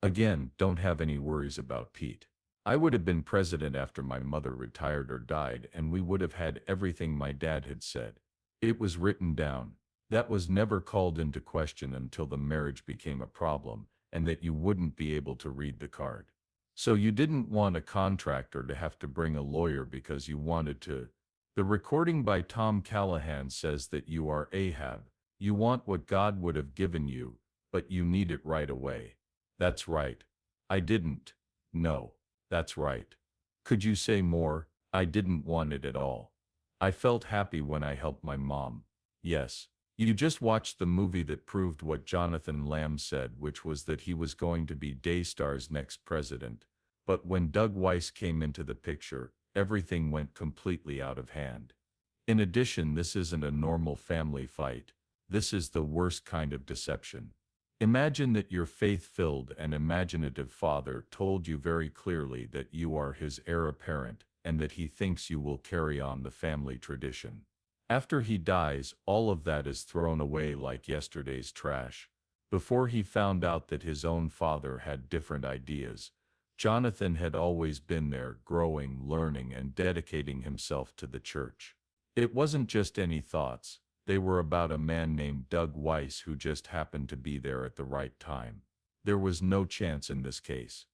Again, don't have any worries about Pete. I would have been president after my mother retired or died, and we would have had everything my dad had said. It was written down. That was never called into question until the marriage became a problem, and that you wouldn't be able to read the card. So you didn't want a contractor to have to bring a lawyer because you wanted to. The recording by Tom Callaghan says that you are Ahab. You want what God would have given you, but you need it right away. That's right. I didn't. No, that's right. Could you say more? I didn't want it at all. I felt happy when I helped my mom. Yes. You just watched the movie that proved what Jonathan Lamb said, which was that he was going to be Daystar's next president. But when Doug Weiss came into the picture, everything went completely out of hand. In addition, this isn't a normal family fight. This is the worst kind of deception. Imagine that your faith-filled and imaginative father told you very clearly that you are his heir apparent and that he thinks you will carry on the family tradition. After he dies, all of that is thrown away like yesterday's trash. Before he found out that his own father had different ideas, Jonathan had always been there, growing, learning, and dedicating himself to the church. It wasn't just any thoughts. They were about a man named Doug Weiss who just happened to be there at the right time. There was no chance in this case.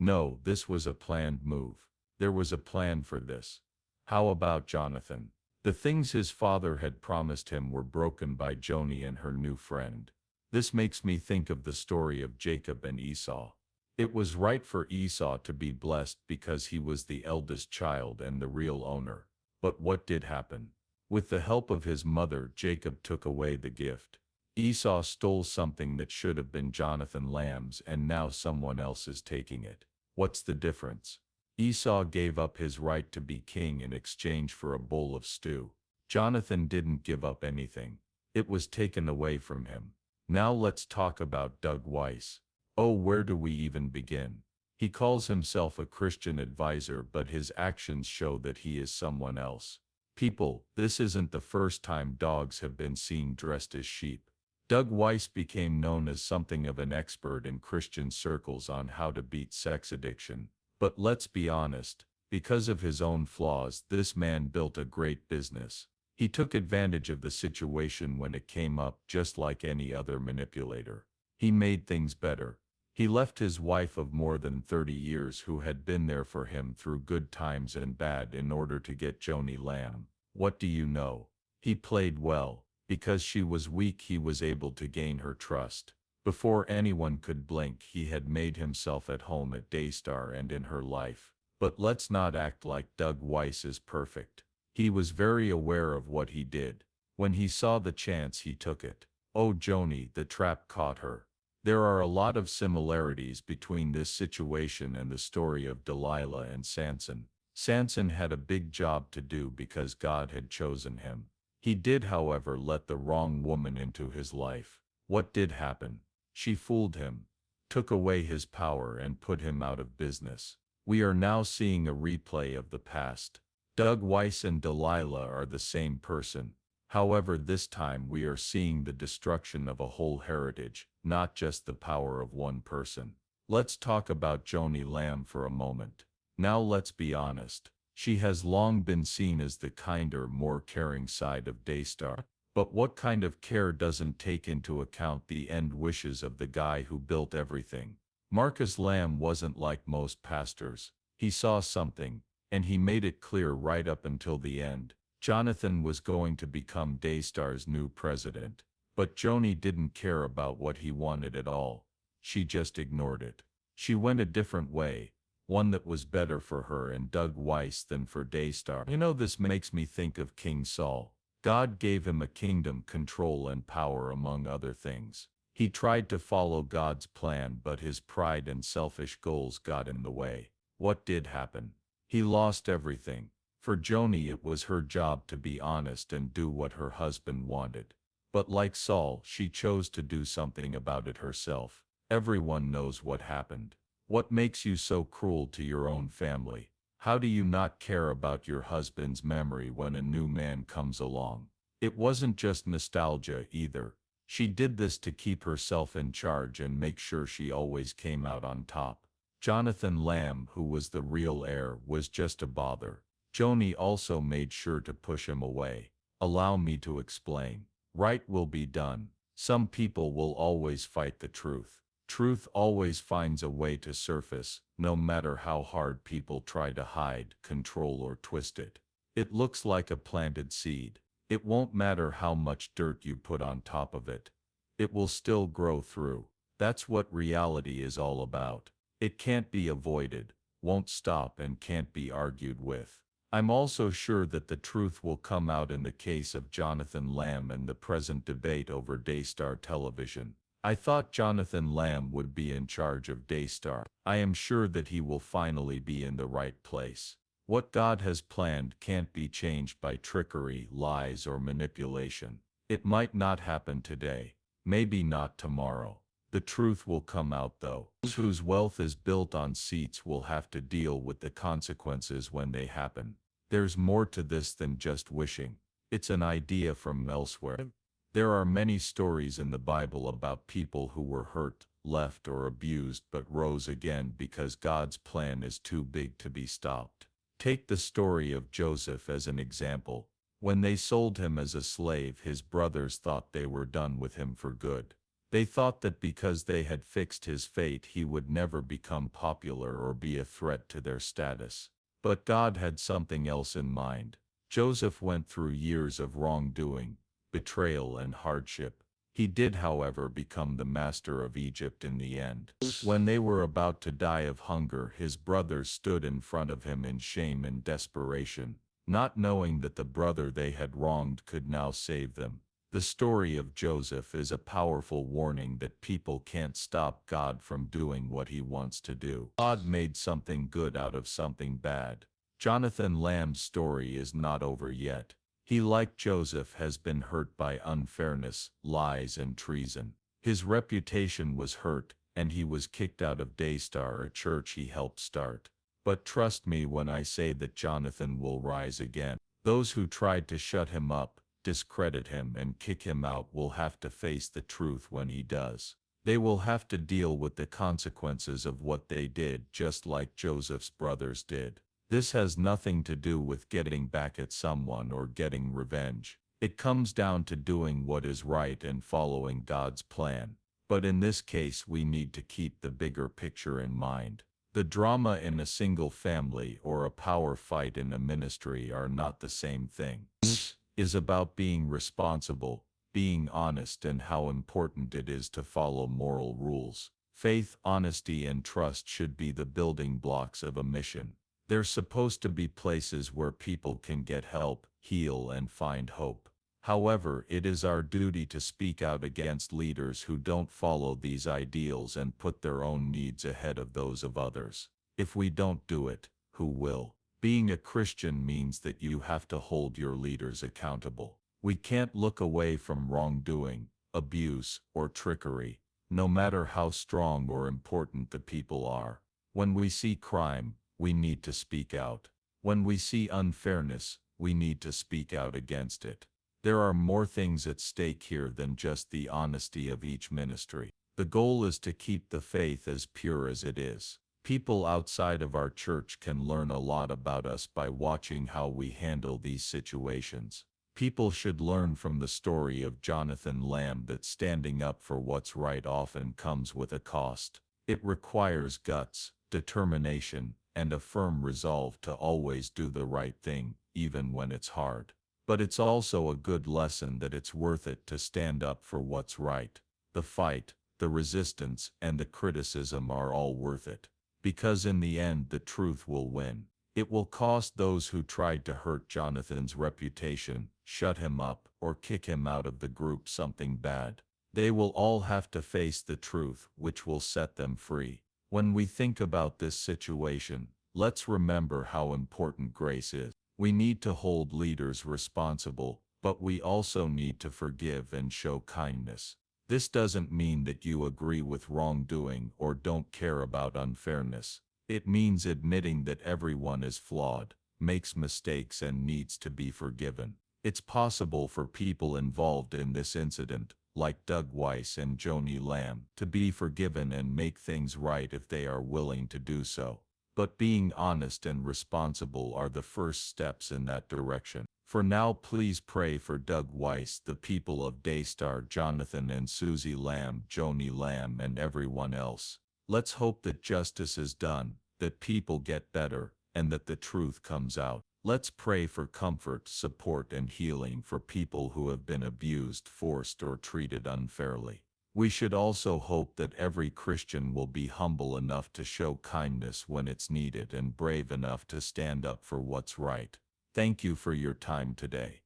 No, this was a planned move. There was a plan for this. How about Jonathan? The things his father had promised him were broken by Joni and her new friend. This makes me think of the story of Jacob and Esau. It was right for Esau to be blessed because he was the eldest child and the real owner. But what did happen? With the help of his mother, Jacob took away the gift. Esau stole something that should have been Jonathan Lamb's, and now someone else is taking it. What's the difference? Esau gave up his right to be king in exchange for a bowl of stew. Jonathan didn't give up anything. It was taken away from him. Now let's talk about Doug Weiss. Oh, where do we even begin? He calls himself a Christian advisor, but his actions show that he is someone else. People, this isn't the first time dogs have been seen dressed as sheep. Doug Weiss became known as something of an expert in Christian circles on how to beat sex addiction. But let's be honest, because of his own flaws, this man built a great business. He took advantage of the situation when it came up, just like any other manipulator. He made things better. He left his wife of more than 30 years who had been there for him through good times and bad in order to get Joni Lamb. What do you know? He played well. Because she was weak, he was able to gain her trust. Before anyone could blink, he had made himself at home at Daystar and in her life. But let's not act like Doug Weiss is perfect. He was very aware of what he did. When he saw the chance, he took it. Oh, Joni, the trap caught her. There are a lot of similarities between this situation and the story of Delilah and Samson. Samson had a big job to do because God had chosen him. He did, however, let the wrong woman into his life. What did happen? She fooled him, took away his power, and put him out of business. We are now seeing a replay of the past. Doug Weiss and Delilah are the same person. However, this time we are seeing the destruction of a whole heritage, not just the power of one person. Let's talk about Joni Lamb for a moment. Now let's be honest. She has long been seen as the kinder, more caring side of Daystar. But what kind of care doesn't take into account the end wishes of the guy who built everything? Marcus Lamb wasn't like most pastors. He saw something, and he made it clear right up until the end. Jonathan was going to become Daystar's new president. But Joni didn't care about what he wanted at all. She just ignored it. She went a different way, one that was better for her and Doug Weiss than for Daystar. You know, this makes me think of King Saul. God gave him a kingdom, control, and power, among other things. He tried to follow God's plan, but his pride and selfish goals got in the way. What did happen? He lost everything. For Joni, it was her job to be honest and do what her husband wanted. But like Saul, she chose to do something about it herself. Everyone knows what happened. What makes you so cruel to your own family? How do you not care about your husband's memory when a new man comes along? It wasn't just nostalgia either. She did this to keep herself in charge and make sure she always came out on top. Jonathan Lamb, who was the real heir, was just a bother. Joni also made sure to push him away. Allow me to explain. Right will be done. Some people will always fight the truth. Truth always finds a way to surface, no matter how hard people try to hide, control, or twist it. It looks like a planted seed. It won't matter how much dirt you put on top of it. It will still grow through. That's what reality is all about. It can't be avoided, won't stop, and can't be argued with. I'm also sure that the truth will come out in the case of Jonathan Lamb and the present debate over Daystar television. I thought Jonathan Lamb would be in charge of Daystar. I am sure that he will finally be in the right place. What God has planned can't be changed by trickery, lies, or manipulation. It might not happen today, maybe not tomorrow. The truth will come out though. Those whose wealth is built on seats will have to deal with the consequences when they happen. There's more to this than just wishing. It's an idea from elsewhere. There are many stories in the Bible about people who were hurt, left, or abused but rose again because God's plan is too big to be stopped. Take the story of Joseph as an example. When they sold him as a slave, his brothers thought they were done with him for good. They thought that because they had fixed his fate, he would never become popular or be a threat to their status. But God had something else in mind. Joseph went through years of wrongdoing, betrayal, and hardship. He did, however, become the master of Egypt in the end. When they were about to die of hunger, his brothers stood in front of him in shame and desperation, not knowing that the brother they had wronged could now save them. The story of Joseph is a powerful warning that people can't stop God from doing what he wants to do. God made something good out of something bad. Jonathan Lamb's story is not over yet. He, like Joseph, has been hurt by unfairness, lies, and treason. His reputation was hurt, and he was kicked out of Daystar, a church he helped start. But trust me when I say that Jonathan will rise again. Those who tried to shut him up, discredit him, and kick him out will have to face the truth when he does. They will have to deal with the consequences of what they did, just like Joseph's brothers did. This has nothing to do with getting back at someone or getting revenge. It comes down to doing what is right and following God's plan. But in this case, we need to keep the bigger picture in mind. The drama in a single family or a power fight in a ministry are not the same thing. This is about being responsible, being honest, and how important it is to follow moral rules. Faith, honesty, and trust should be the building blocks of a mission. They're supposed to be places where people can get help, heal, and find hope. However, it is our duty to speak out against leaders who don't follow these ideals and put their own needs ahead of those of others. If we don't do it, who will? Being a Christian means that you have to hold your leaders accountable. We can't look away from wrongdoing, abuse, or trickery, no matter how strong or important the people are. When we see crime, we need to speak out. When we see unfairness, we need to speak out against it. There are more things at stake here than just the honesty of each ministry. The goal is to keep the faith as pure as it is. People outside of our church can learn a lot about us by watching how we handle these situations. People should learn from the story of Jonathan Lamb that standing up for what's right often comes with a cost. It requires guts, determination, and a firm resolve to always do the right thing, even when it's hard. But it's also a good lesson that it's worth it to stand up for what's right. The fight, the resistance, and the criticism are all worth it. Because in the end, the truth will win. It will cost those who tried to hurt Jonathan's reputation, shut him up, or kick him out of the group something bad. They will all have to face the truth, which will set them free. When we think about this situation, let's remember how important grace is. We need to hold leaders responsible, but we also need to forgive and show kindness. This doesn't mean that you agree with wrongdoing or don't care about unfairness. It means admitting that everyone is flawed, makes mistakes, and needs to be forgiven. It's possible for people involved in this incident, like Doug Weiss and Joni Lamb, to be forgiven and make things right if they are willing to do so. But being honest and responsible are the first steps in that direction. For now, please pray for Doug Weiss, the people of Daystar, Jonathan and Susie Lamb, Joni Lamb, and everyone else. Let's hope that justice is done, that people get better, and that the truth comes out. Let's pray for comfort, support, and healing for people who have been abused, forced, or treated unfairly. We should also hope that every Christian will be humble enough to show kindness when it's needed and brave enough to stand up for what's right. Thank you for your time today.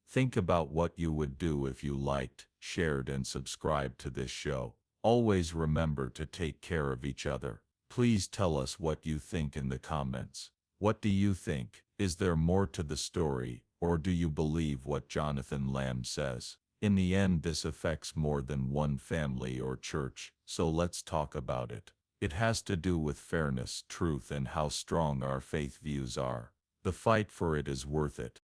Think about what you would do if you liked, shared, and subscribed to this show. Always remember to take care of each other. Please tell us what you think in the comments. What do you think? Is there more to the story, or do you believe what Jonathan Lamb says? In the end, this affects more than one family or church, so let's talk about it. It has to do with fairness, truth, and how strong our faith views are. The fight for it is worth it.